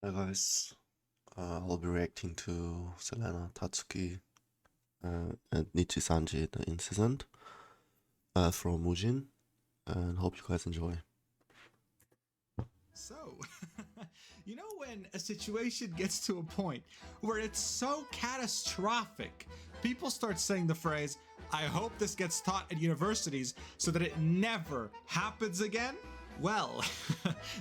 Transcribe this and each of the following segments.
Hi guys, I'll be reacting to Selen, Tatsuki, and Nijisanji, the incident from Mujin, and hope you guys enjoy. So, when a situation gets to a point where it's so catastrophic, people start saying the phrase, I hope this gets taught at universities so that it never happens again? Well,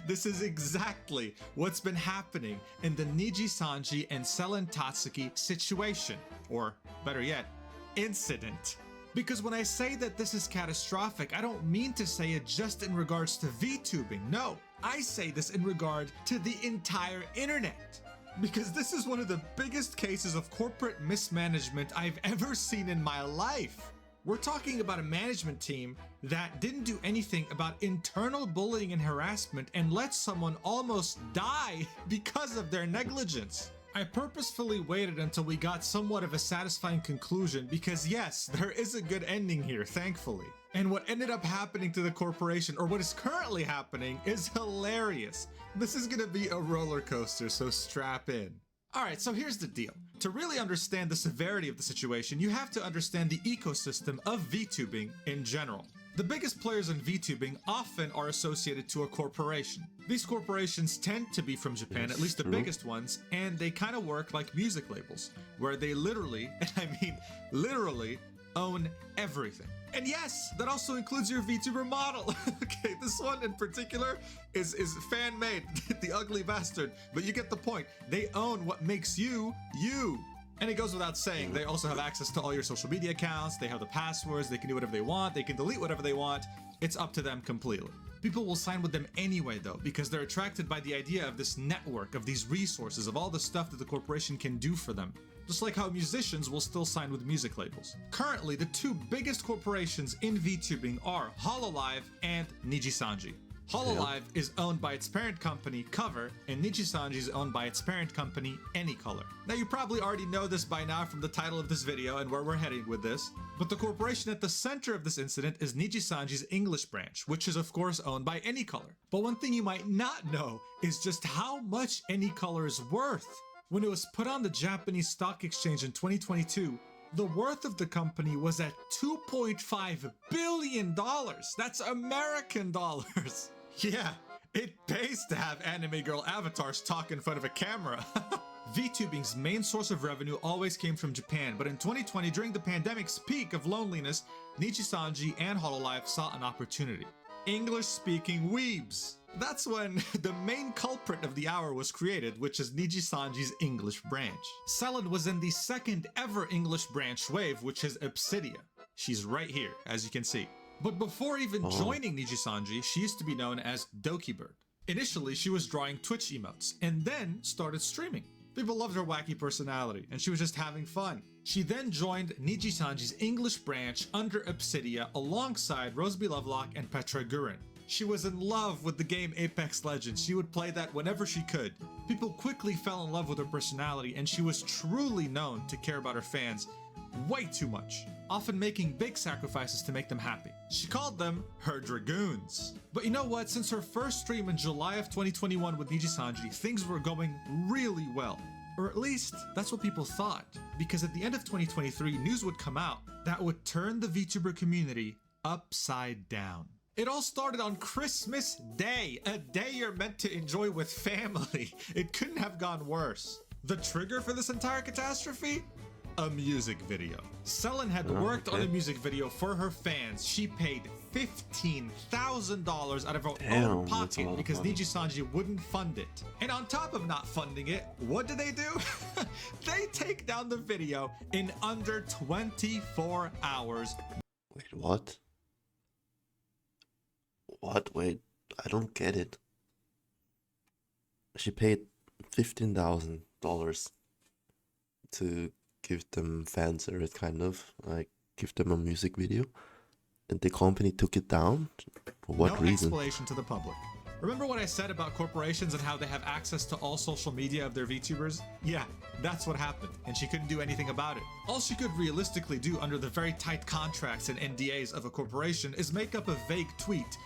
this is exactly what's been happening in the Nijisanji and Selen Tatsuki situation, or better yet, incident. Because when I say that this is catastrophic, I don't mean to say it just in regards to VTubing. No, I say this in regard to the entire internet. Because this is one of the biggest cases of corporate mismanagement I've ever seen in my life. We're talking about a management team that didn't do anything about internal bullying and harassment and let someone almost die because of their negligence. I purposefully waited until we got somewhat of a satisfying conclusion because yes, there is a good ending here, thankfully. And what ended up happening to the corporation, or what is currently happening, is hilarious. This is gonna be a roller coaster, so strap in. Alright, so here's the deal. To really understand the severity of the situation, you have to understand the ecosystem of VTubing in general. The biggest players in VTubing often are associated to a corporation. These corporations tend to be from Japan, at least the biggest ones, and they kind of work like music labels, where they literally, and I mean literally, own everything. And yes, that also includes your VTuber model. Okay, this one in particular is fan-made, the ugly bastard, but you get the point. They own what makes you, you. And it goes without saying, they also have access to all your social media accounts, they have the passwords, they can do whatever they want, they can delete whatever they want. It's up to them completely. People will sign with them anyway though, because they're attracted by the idea of this network, of these resources, of all the stuff that the corporation can do for them. Just like how musicians will still sign with music labels. Currently, the two biggest corporations in VTubing are Hololive and Nijisanji. Hololive is owned by its parent company, Cover, and Nijisanji is owned by its parent company, Anycolor. Now you probably already know this by now from the title of this video and where we're heading with this, but the corporation at the center of this incident is Nijisanji's English branch, which is of course owned by Anycolor. But one thing you might not know is just how much Anycolor is worth. When it was put on the Japanese stock exchange in 2022, the worth of the company was at $2.5 billion. That's American dollars. Yeah, it pays to have anime girl avatars talk in front of a camera. VTubing's main source of revenue always came from Japan, but in 2020, during the pandemic's peak of loneliness, Nijisanji and Hololive saw an opportunity. English-speaking weebs. That's when the main culprit of the hour was created, which is Nijisanji's English branch. Selen was in the second ever English branch wave, which is Obsidia. She's right here, as you can see. But before even joining Nijisanji, she used to be known as Dokibird. Initially, she was drawing Twitch emotes, and then started streaming. People loved her wacky personality, and she was just having fun. She then joined Nijisanji's English branch under Obsidia alongside Roseby Lovelock and Petra Gurin. She was in love with the game Apex Legends. She would play that whenever she could. People quickly fell in love with her personality, and she was truly known to care about her fans way too much, often making big sacrifices to make them happy. She called them her Dragoons. But you know what? Since her first stream in July of 2021 with Nijisanji, things were going really well. Or at least, that's what people thought. Because at the end of 2023, news would come out that would turn the VTuber community upside down. It all started on Christmas Day, a day you're meant to enjoy with family. It couldn't have gone worse. The trigger for this entire catastrophe? A music video. Selen had worked on a music video for her fans. She paid $15,000 out of her own pocket because Nijisanji wouldn't fund it. And on top of not funding it, what do? They take down the video in under 24 hours. Wait, what? What? Wait, I don't get it. She paid $15,000 to give them fan service, kind of like give them a music video, and the company took it down. For what reason? No explanation to the public. Remember what I said about corporations and how they have access to all social media of their VTubers? Yeah, that's what happened, and she couldn't do anything about it. All she could realistically do under the very tight contracts and NDAs of a corporation is make up a vague tweet,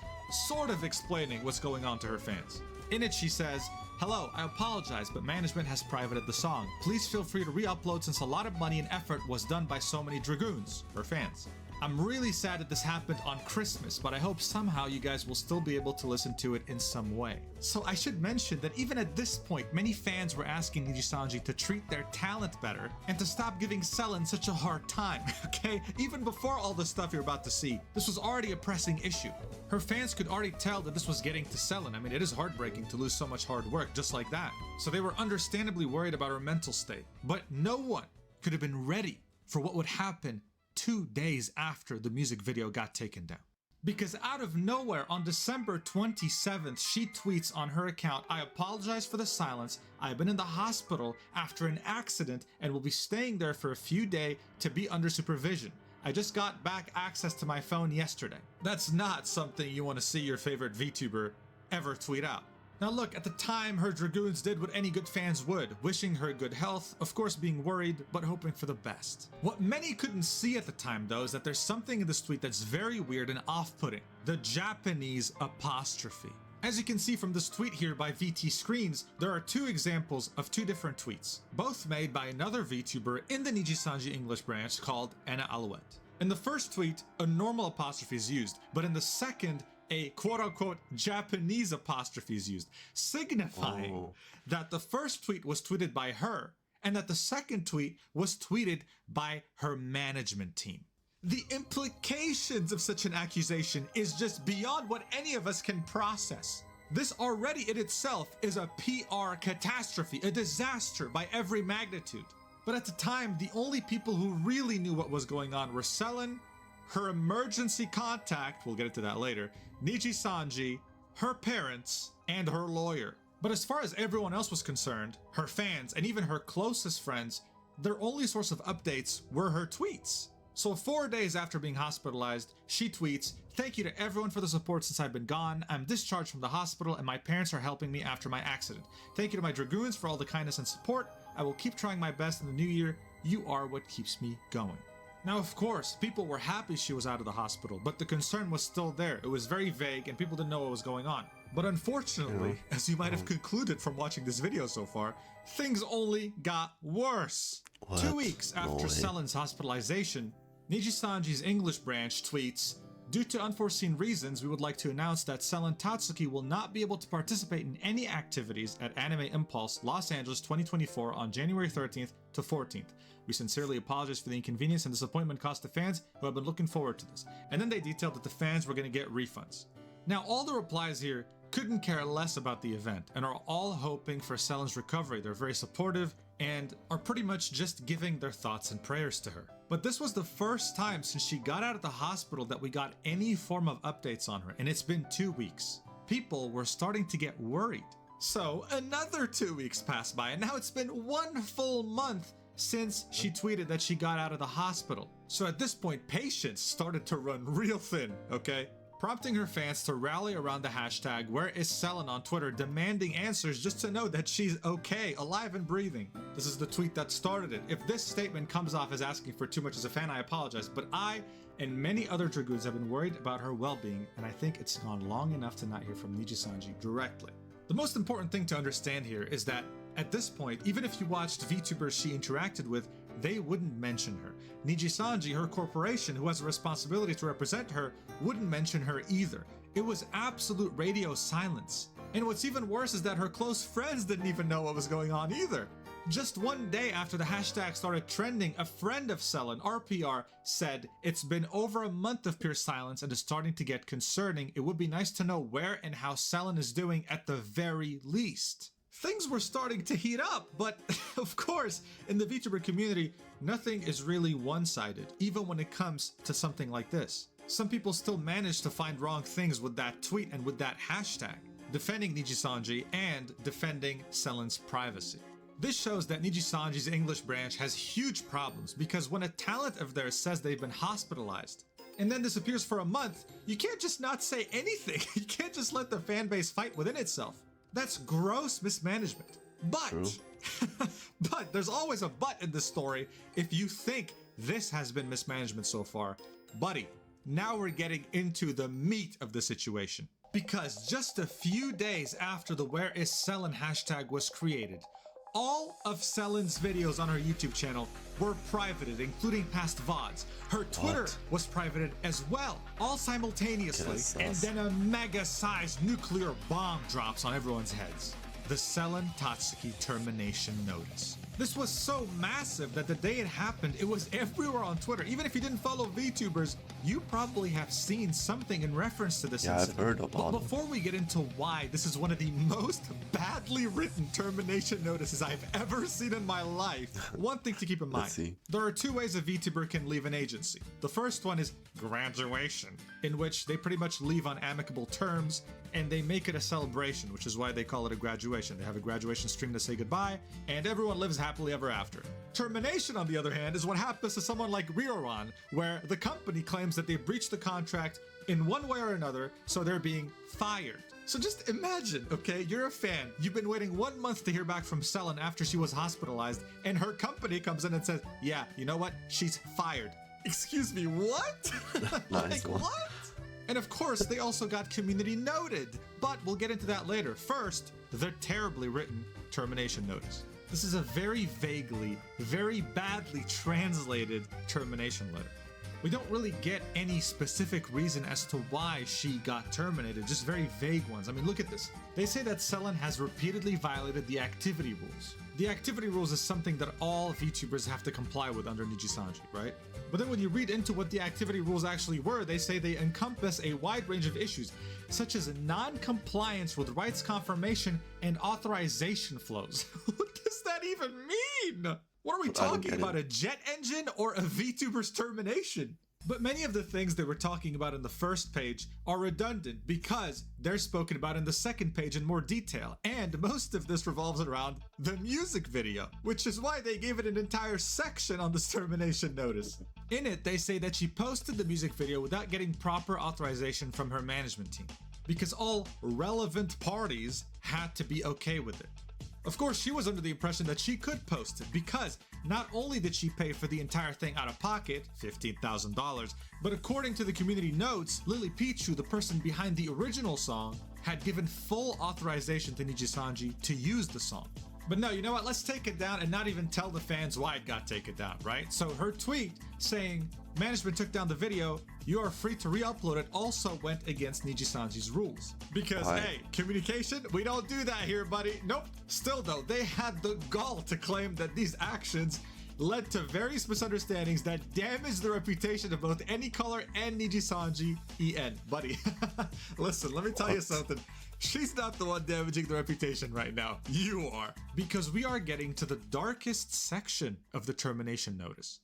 sort of explaining what's going on to her fans. In it, she says, "Hello, I apologize, but management has privated the song. Please feel free to re-upload since a lot of money and effort was done by so many Dragoons," her fans. "I'm really sad that this happened on Christmas, but I hope somehow you guys will still be able to listen to it in some way." So I should mention that even at this point, many fans were asking Nijisanji to treat their talent better and to stop giving Selen such a hard time, okay? Even before all the stuff you're about to see, this was already a pressing issue. Her fans could already tell that this was getting to Selen. I mean, it is heartbreaking to lose so much hard work just like that. So they were understandably worried about her mental state. But no one could have been ready for what would happen 2 days after the music video got taken down. Because out of nowhere, on December 27th, she tweets on her account, "I apologize for the silence. I've been in the hospital after an accident and will be staying there for a few days to be under supervision. I just got back access to my phone yesterday." That's not something you want to see your favorite VTuber ever tweet out. Now look, at the time, her Dragoons did what any good fans would, wishing her good health, of course being worried, but hoping for the best. What many couldn't see at the time, though, is that there's something in this tweet that's very weird and off-putting: the Japanese apostrophe. As you can see from this tweet here by VT Screens, there are 2 examples of 2 different tweets, both made by another VTuber in the Nijisanji English branch called Anna Alouette. In the first tweet, a normal apostrophe is used, but in the second, a quote-unquote Japanese apostrophe is used, signifying that the first tweet was tweeted by her and that the second tweet was tweeted by her management team. The implications of such an accusation is just beyond what any of us can process. This already in itself is a PR catastrophe, a disaster by every magnitude. But at the time, the only people who really knew what was going on were Selen, her emergency contact, we'll get into that later, Nijisanji, her parents, and her lawyer. But as far as everyone else was concerned, her fans, and even her closest friends, their only source of updates were her tweets. So 4 days after being hospitalized, she tweets, "Thank you to everyone for the support since I've been gone. I'm discharged from the hospital and my parents are helping me after my accident. Thank you to my Dragoons for all the kindness and support. I will keep trying my best in the new year. You are what keeps me going." Now, of course, people were happy she was out of the hospital, but the concern was still there. It was very vague and people didn't know what was going on. But unfortunately, as you might have concluded from watching this video so far, things only got worse. What? 2 weeks after Selen's hospitalization, Nijisanji's English branch tweets, "Due to unforeseen reasons, we would like to announce that Selen Tatsuki will not be able to participate in any activities at Anime Impulse Los Angeles 2024 on January 13th to 14th. We sincerely apologize for the inconvenience and disappointment caused to fans who have been looking forward to this." And then they detailed that the fans were going to get refunds. Now, all the replies here couldn't care less about the event and are all hoping for Selen's recovery. They're very supportive and are pretty much just giving their thoughts and prayers to her. But this was the first time since she got out of the hospital that we got any form of updates on her, and it's been 2 weeks. People were starting to get worried. So another 2 weeks passed by, and now it's been 1 full month since she tweeted that she got out of the hospital. So at this point, patience started to run real thin, okay? Prompting her fans to rally around the hashtag #WhereIsSelen on Twitter, demanding answers just to know that she's okay, alive and breathing. This is the tweet that started it. If this statement comes off as asking for too much as a fan, I apologize, but I and many other Dragoons have been worried about her well-being, and I think it's gone long enough to not hear from Nijisanji directly. The most important thing to understand here is that at this point, even if you watched VTubers she interacted with, they wouldn't mention her. Nijisanji, her corporation, who has a responsibility to represent her, wouldn't mention her either. It was absolute radio silence. And what's even worse is that her close friends didn't even know what was going on either. Just 1 day after the hashtag started trending, a friend of Selen, RPR, said, "It's been over a month of pure silence and is starting to get concerning. It would be nice to know where and how Selen is doing at the very least." Things were starting to heat up, but of course, in the VTuber community, nothing is really one-sided, even when it comes to something like this. Some people still manage to find wrong things with that tweet and with that hashtag, defending Nijisanji and defending Selen's privacy. This shows that Nijisanji's English branch has huge problems, because when a talent of theirs says they've been hospitalized, and then disappears for a month, you can't just not say anything. You can't just let the fan base fight within itself. That's gross mismanagement. But, but there's always a but in this story if you think this has been mismanagement so far. Buddy, now we're getting into the meat of the situation. Because just a few days after the Where is Selen hashtag was created, all of Selen's videos on her YouTube channel were privated, including past VODs. Her Twitter was privated as well, all simultaneously, Yes, and then a mega-sized nuclear bomb drops on everyone's heads. The Selen Tatsuki termination notice. This was so massive that the day it happened, it was everywhere on Twitter. Even if you didn't follow VTubers, you probably have seen something in reference to this incident. I've heard about But before we get into why this is one of the most badly written termination notices I've ever seen in my life, one thing to keep in mind. Let's see. There are two ways a VTuber can leave an agency. The first one is graduation, in which they pretty much leave on amicable terms and they make it a celebration, which is why they call it a graduation. They have a graduation stream to say goodbye, and everyone lives happily ever after. Termination, on the other hand, is what happens to someone like Ryoran, where the company claims that they breached the contract in one way or another, so they're being fired. So just imagine, okay, you're a fan, you've been waiting 1 month to hear back from Selen after she was hospitalized, and her company comes in and says, yeah, you know what, she's fired. Excuse me, what? Nice Like, one. what? And of course, they also got community noted, but we'll get into that later. First, the terribly written termination notice. This is a very vaguely, very badly translated termination letter. We don't really get any specific reason as to why she got terminated, just very vague ones. I mean, look at this. They say that Selen has repeatedly violated the activity rules. The activity rules is something that all VTubers have to comply with under Nijisanji, right? But then when you read into what the activity rules actually were, they say they encompass a wide range of issues, such as non-compliance with rights confirmation and authorization flows. What does that even mean? What are we I don't talking get it. about, a jet engine or a VTuber's termination? But many of the things they were talking about in the first page are redundant because they're spoken about in the second page in more detail, and most of this revolves around the music video, which is why they gave it an entire section on this termination notice. In it, they say that she posted the music video without getting proper authorization from her management team, because all relevant parties had to be okay with it. Of course, she was under the impression that she could post it because not only did she pay for the entire thing out of pocket, $15,000, but according to the community notes, Lily Pichu, the person behind the original song, had given full authorization to Nijisanji to use the song. But no, you know what? Let's take it down and not even tell the fans why it got taken down, right? So her tweet saying, management took down the video, you are free to re-upload it, also went against Nijisanji's rules. Because, Why? hey, communication, we don't do that here, buddy. Nope. Still though, they had the gall to claim that these actions led to various misunderstandings that damaged the reputation of both Anycolor and Nijisanji EN. Buddy, listen, let me tell you What? something. She's not the one damaging the reputation right now. You are. Because we are getting to the darkest section of the termination notice.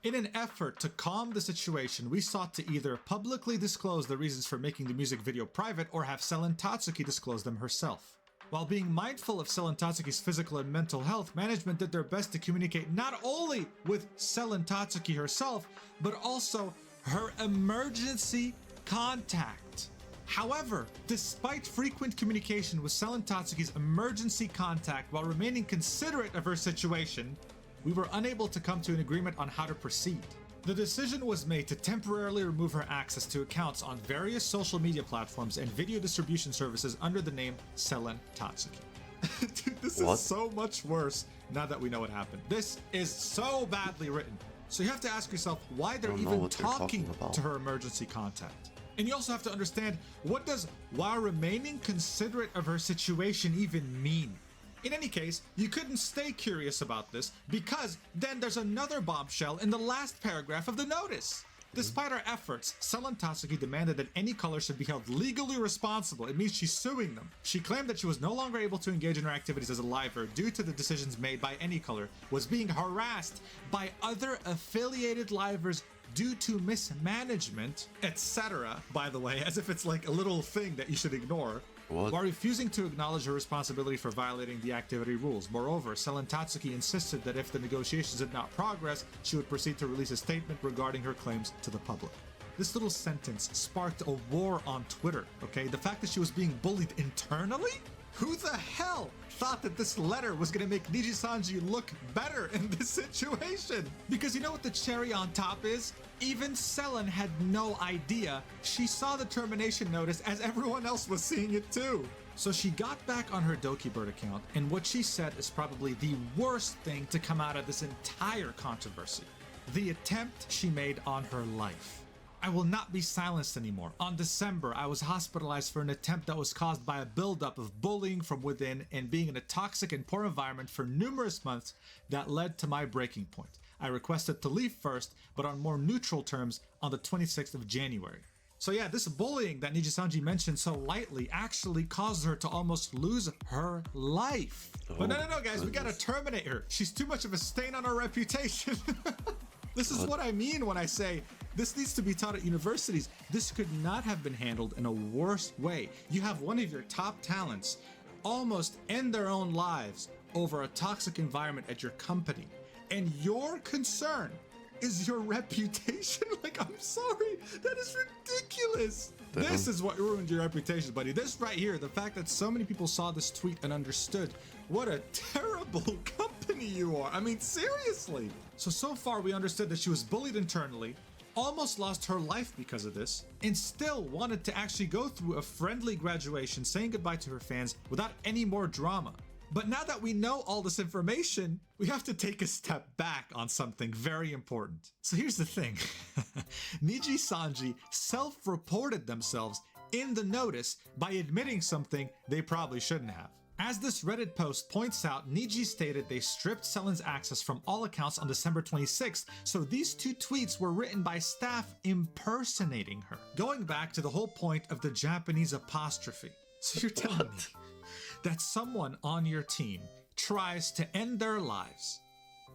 In an effort to calm the situation, we sought to either publicly disclose the reasons for making the music video private or have Selen Tatsuki disclose them herself. While being mindful of Selen Tatsuki's physical and mental health, management did their best to communicate not only with Selen Tatsuki herself, but also her emergency contact. However, despite frequent communication with Selen Tatsuki's emergency contact while remaining considerate of her situation, we were unable to come to an agreement on how to proceed. The decision was made to temporarily remove her access to accounts on various social media platforms and video distribution services under the name Selen Tatsuki. Dude, this What? is so much worse now that we know what happened. This is so badly written. So you have to ask yourself why they're Don't know even what they're talking talking about. to her emergency contact. And you also have to understand, what does while remaining considerate of her situation even mean? In any case, you couldn't stay curious about this because then there's another bombshell in the last paragraph of the notice. Despite our efforts, Selen Tatsuki demanded that Anycolor should be held legally responsible. It means she's suing them. She claimed that she was no longer able to engage in her activities as a liver due to the decisions made by Anycolor, was being harassed by other affiliated livers due to mismanagement, etc. By the way, as if it's like a little thing that you should ignore. What? While refusing to acknowledge her responsibility for violating the activity rules. Moreover, Selen Tatsuki insisted that if the negotiations did not progress, she would proceed to release a statement regarding her claims to the public. This little sentence sparked a war on Twitter, okay? The fact that she was being bullied internally? Who the hell thought that this letter was gonna make Nijisanji look better in this situation? Because you know what the cherry on top is? Even Selen had no idea. She saw the termination notice as everyone else was seeing it too. So she got back on her Dokibird account, and what she said is probably the worst thing to come out of this entire controversy. The attempt she made on her life. I will not be silenced anymore. On December, I was hospitalized for an attempt that was caused by a buildup of bullying from within and being in a toxic and poor environment for numerous months that led to my breaking point. I requested to leave first, but on more neutral terms on the 26th of January. So yeah, this bullying that Nijisanji mentioned so lightly actually caused her to almost lose her life. But no, guys, we gotta terminate her. She's too much of a stain on our reputation. This is what I mean when I say this needs to be taught at universities. This could not have been handled in a worse way. You have one of your top talents almost end their own lives over a toxic environment at your company. And your concern is your reputation? Like, I'm sorry, that is ridiculous. This is what ruined your reputation, buddy. This right here, the fact that so many people saw this tweet and understood what a terrible company you are. I mean, seriously. So far we understood that she was bullied internally, almost lost her life because of this, and still wanted to actually go through a friendly graduation saying goodbye to her fans without any more drama. But now that we know all this information, we have to take a step back on something very important. So here's the thing. Nijisanji self-reported themselves in the notice by admitting something they probably shouldn't have. As this Reddit post points out, Niji stated they stripped Selen's access from all accounts on December 26th, so these two tweets were written by staff impersonating her. Going back to the whole point of the Japanese apostrophe. So you're telling me that someone on your team tries to end their lives,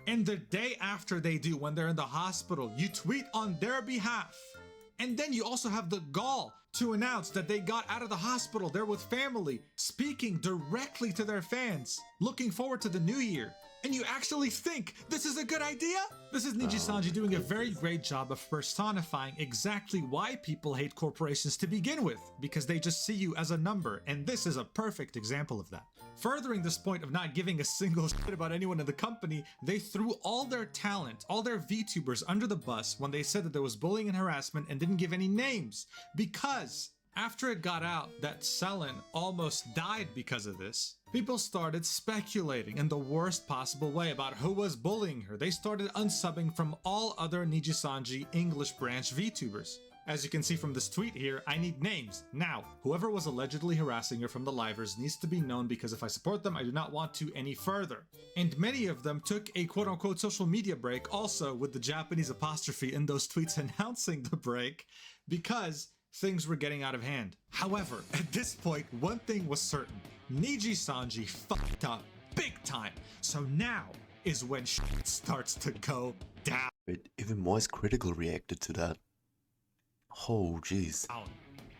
and the day after they do, when they're in the hospital, you tweet on their behalf, and then you also have the gall to announce that they got out of the hospital, they're with family, speaking directly to their fans, looking forward to the new year, and you actually think this is a good idea? This is Nijisanji doing a very great job of personifying exactly why people hate corporations to begin with, because they just see you as a number, and this is a perfect example of that. Furthering this point of not giving a single shit about anyone in the company, they threw all their talent, all their VTubers under the bus when they said that there was bullying and harassment and didn't give any names, because after it got out that Selen almost died because of this, people started speculating in the worst possible way about who was bullying her. They started unsubbing from all other Nijisanji English branch VTubers. As you can see from this tweet here, I need names. Now, whoever was allegedly harassing her from the livers needs to be known, because if I support them, I do not want to any further. And many of them took a quote-unquote social media break, also with the Japanese apostrophe in those tweets announcing the break, because things were getting out of hand. However, at this point, one thing was certain. Nijisanji fucked up big time. So now is when shit starts to go down. Wait, even Moist Critical reacted to that. Oh, jeez.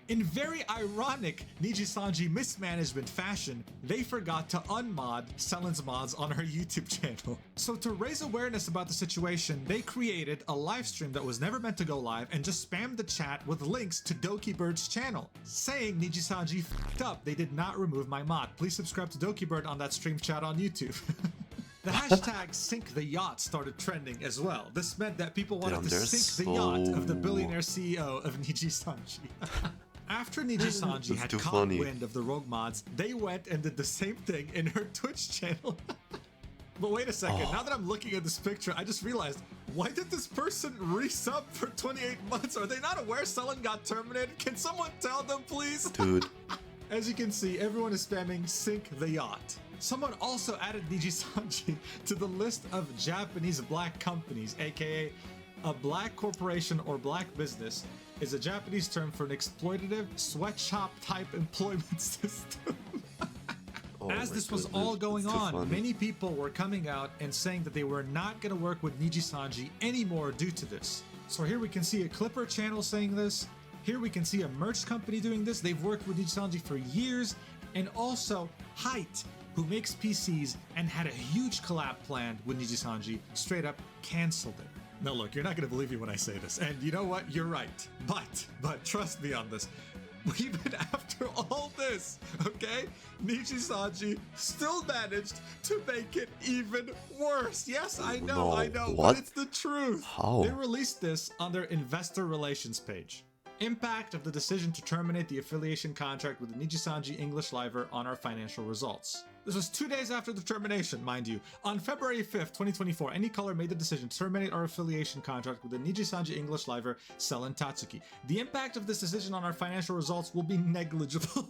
In very ironic Nijisanji mismanagement fashion, they forgot to unmod Selen's mods on her YouTube channel. So to raise awareness about the situation, they created a live stream that was never meant to go live and just spammed the chat with links to Dokibird's channel, saying Nijisanji fucked up, they did not remove my mod. Please subscribe to Dokibird on that stream chat on YouTube. The hashtag #SinkTheYacht started trending as well. This meant that people wanted to sink the yacht of the billionaire CEO of Nijisanji. After Nijisanji had caught wind of the rogue mods, they went and did the same thing in her Twitch channel. But wait a second, now that I'm looking at this picture, I just realized, why did this person resub for 28 months? Are they not aware Selen got terminated? Can someone tell them, please? Dude. As you can see, everyone is spamming Sink the Yacht. Someone also added Nijisanji to the list of Japanese black companies, aka a black corporation or black business is a Japanese term for an exploitative sweatshop type employment system. As this was all going on, many people were coming out and saying that they were not going to work with Nijisanji anymore due to this. So here we can see a Clipper channel saying this. Here we can see a merch company doing this. They've worked with Nijisanji for years. And also Height, who makes PCs and had a huge collab planned with Nijisanji, straight up canceled it. Now look, you're not going to believe me when I say this, and you know what? You're right. But trust me on this. even after all this, okay, Nijisanji still managed to make it even worse. Yes, I know, What? but it's the truth. How? They released this on their investor relations page. Impact of the decision to terminate the affiliation contract with the Nijisanji English Liver on our financial results. This was 2 days after the termination, mind you. On February 5th, 2024, Anycolor made the decision to terminate our affiliation contract with the Nijisanji English Liver, Selen Tatsuki. The impact of this decision on our financial results will be negligible.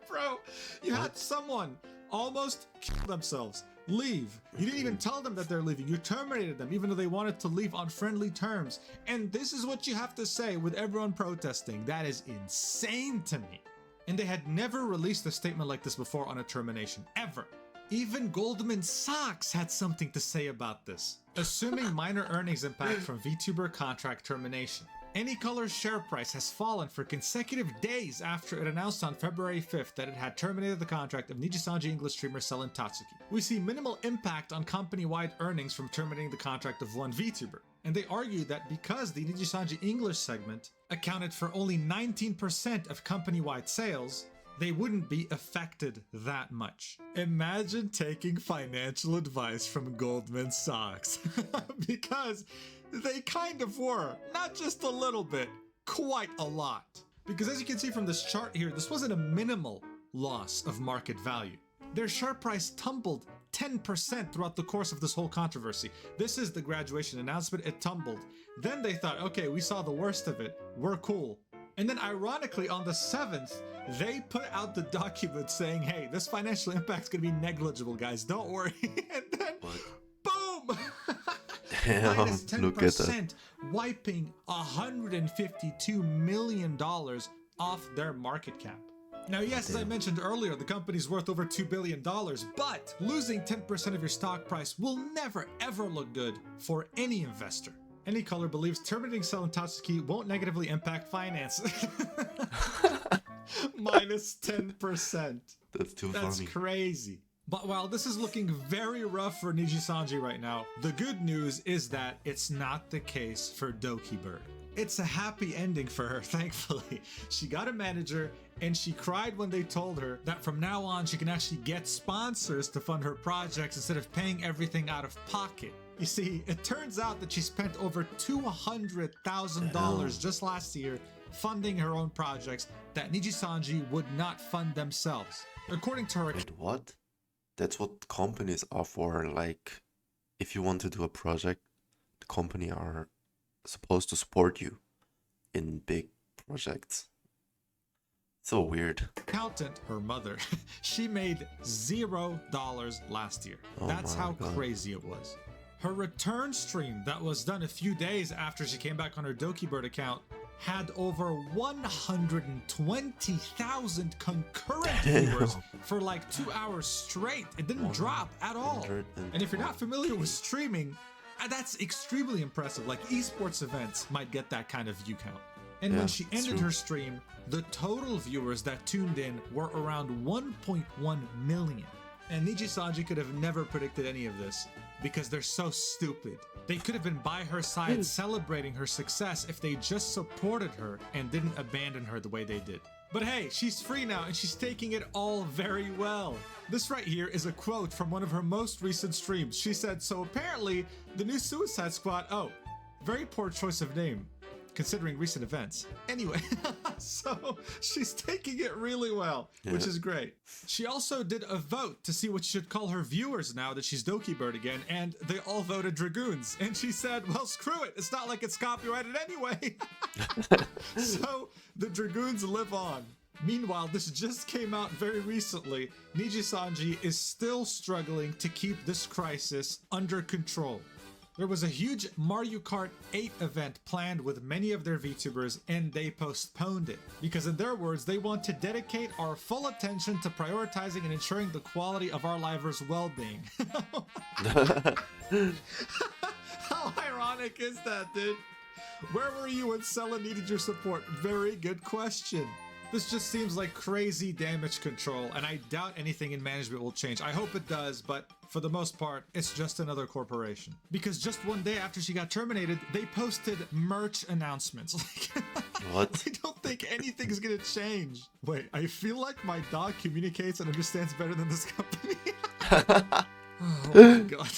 Bro, you had someone almost kill themselves. Leave. You didn't even tell them that they're leaving. You terminated them even though they wanted to leave on friendly terms. And this is what you have to say with everyone protesting. That is insane to me. And they had never released a statement like this before on a termination, ever. Even Goldman Sachs had something to say about this, assuming minor earnings impact from VTuber contract termination. Anycolor's share price has fallen for consecutive days after it announced on February 5th that it had terminated the contract of Nijisanji English streamer Selen Tatsuki. We see minimal impact on company-wide earnings from terminating the contract of one VTuber. And they argue that because the Nijisanji English segment accounted for only 19% of company-wide sales, they wouldn't be affected that much. Imagine taking financial advice from Goldman Sachs. Because they kind of were. Not just a little bit, quite a lot. Because as you can see from this chart here, this wasn't a minimal loss of market value. Their share price tumbled 10% throughout the course of this whole controversy. This is the graduation announcement, it tumbled. Then they thought, okay, we saw the worst of it, we're cool. And then ironically, on the 7th, they put out the document saying, hey, this financial impact's gonna be negligible, guys, don't worry. And then, boom! Minus 10%, wiping $152 million off their market cap. Now, yes, as I mentioned earlier, the company's worth over $2 billion, but losing 10% of your stock price will never ever look good for any investor. Anycolor believes terminating Selen Tatsuki won't negatively impact finance. Minus 10%. That's too funny. That's crazy. But while this is looking very rough for Nijisanji right now, the good news is that it's not the case for Doki Bird. It's a happy ending for her, thankfully. She got a manager, and she cried when they told her that from now on she can actually get sponsors to fund her projects instead of paying everything out of pocket. You see, it turns out that she spent over $200,000 just last year funding her own projects that Nijisanji would not fund themselves. According to her... Wait, what? That's what companies are for. Like, if you want to do a project, the company are supposed to support you in big projects. So weird. Accountant, her mother, she made $0 last year. That's how crazy it was. Her return stream that was done a few days after she came back on her Doki Bird account had over 120,000 concurrent viewers for like 2 hours straight. It didn't drop at all. And if you're not familiar with streaming, that's extremely impressive. Like esports events might get that kind of view count. And when she ended her stream, the total viewers that tuned in were around 1.1 million. And Nijisanji could have never predicted any of this because they're so stupid. They could have been by her side celebrating her success if they just supported her and didn't abandon her the way they did. But hey, she's free now and she's taking it all very well. This right here is a quote from one of her most recent streams. She said, so apparently the new Suicide Squad, oh, very poor choice of name considering recent events. Anyway, so she's taking it really well, which is great. She also did a vote to see what she should call her viewers now that she's Doki Bird again, and they all voted Dragoons. And she said, well, screw it. It's not like it's copyrighted anyway. So the Dragoons live on. Meanwhile, this just came out very recently. Nijisanji is still struggling to keep this crisis under control. There was a huge Mario Kart 8 event planned with many of their VTubers, and they postponed it. Because in their words, they want to dedicate our full attention to prioritizing and ensuring the quality of our livers' well-being. How ironic is that, dude? Where were you when Selen needed your support? Very good question. This just seems like crazy damage control, and I doubt anything in management will change. I hope it does, but for the most part, it's just another corporation. Because just one day after she got terminated, they posted merch announcements. Like, What? I don't think anything's gonna change. Wait, I feel like my dog communicates and understands better than this company. Oh my god.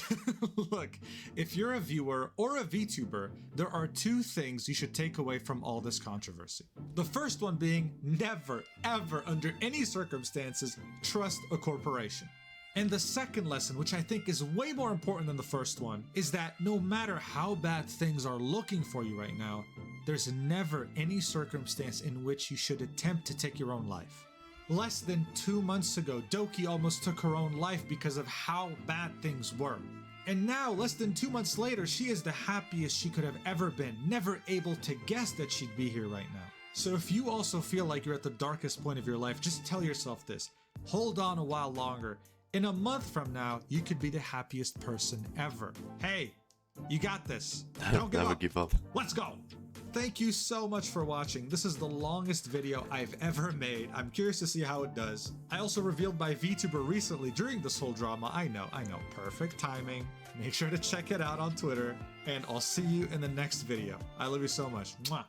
Look, if you're a viewer or a VTuber, there are two things you should take away from all this controversy. The first one being never, ever, under any circumstances, trust a corporation. And the second lesson, which I think is way more important than the first one, is that no matter how bad things are looking for you right now, there's never any circumstance in which you should attempt to take your own life. Less than 2 months ago, Doki almost took her own life because of how bad things were. And now, less than 2 months later, she is the happiest she could have ever been, never able to guess that she'd be here right now. So if you also feel like you're at the darkest point of your life, just tell yourself this: hold on a while longer. In a month from now, you could be the happiest person ever. Hey, you got this. Don't Never give up. Let's go. Thank you so much for watching. This is the longest video I've ever made. I'm curious to see how it does. I also revealed my VTuber recently during this whole drama. I know. Perfect timing. Make sure to check it out on Twitter, and I'll see you in the next video. I love you so much. Mwah.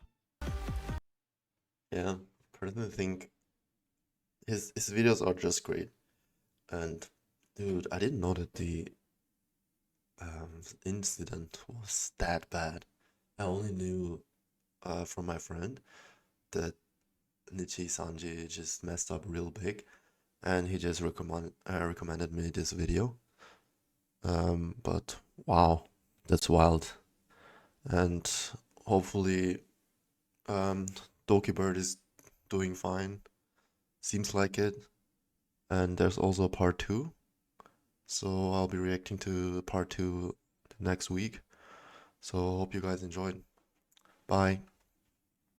Yeah, personally think his videos are just great. And dude, I didn't know that the incident was that bad. I only knew from my friend that Nijisanji just messed up real big, and he just recommended me this video. But wow, that's wild. And hopefully, Doki Bird is doing fine. Seems like it. And there's also part 2. So I'll be reacting to part 2 next week. So hope you guys enjoyed. Bye.